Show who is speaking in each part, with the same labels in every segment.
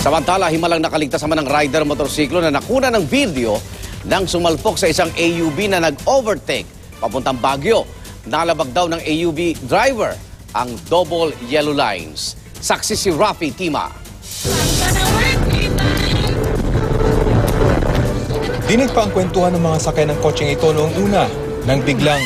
Speaker 1: Samantala, himalang nakaligtas naman ng rider motorsiklo na nakuna ng video nang sumalpok sa isang AUV na nag-overtake papuntang Baguio. Nalabag daw ng AUV driver ang double yellow lines. Saksi si Rafi Tima.
Speaker 2: Dinig pa ang kwentuhan ng mga sakay ng kotseng ito noong una nang biglang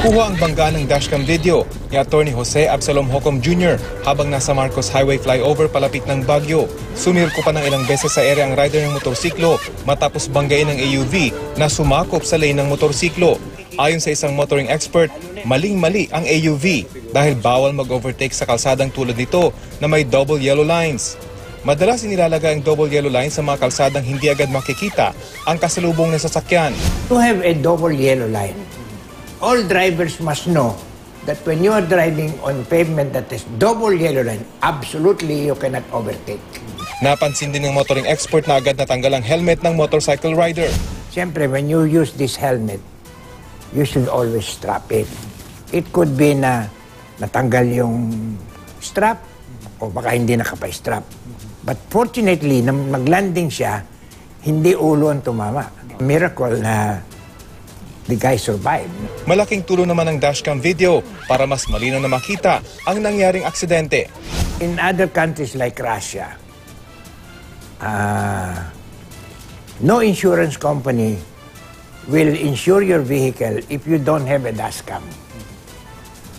Speaker 2: kuha ang bangga ng dashcam video ni Attorney Jose Absalom Hocom Jr. habang nasa Marcos Highway flyover palapit ng Baguio. Sumirko pa ng ilang beses sa area ang rider ng motorsiklo matapos banggain ng AUV na sumakop sa lane ng motorsiklo. Ayon sa isang motoring expert, maling-mali ang AUV dahil bawal mag-overtake sa kalsadang tulad nito na may double yellow lines. Madalas inilalagay ang double yellow line sa mga kalsadang hindi agad makikita ang kasalubong na sasakyan.
Speaker 3: To have a double yellow line, all drivers must know that when you are driving on pavement that is double yellow line, absolutely you cannot overtake.
Speaker 2: Napansin din ng motoring expert na agad natanggal ang helmet ng motorcycle rider.
Speaker 3: Siyempre, when you use this helmet, you should always strap it. It could be na natanggal yung strap o baka hindi nakapa-strap. But fortunately, nang mag-landing siya, hindi ulo ang tumama. Miracle na the guy survived.
Speaker 2: Malaking tulong naman ang dashcam video para mas malinaw na makita ang nangyaring aksidente.
Speaker 3: In other countries like Russia, no insurance company will insure your vehicle if you don't have a dashcam.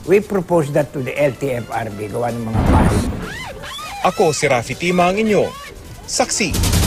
Speaker 3: We propose that to the LTFRB, gawa ng mga bus.
Speaker 2: Ako si Rafi Tima, ang inyong saksi.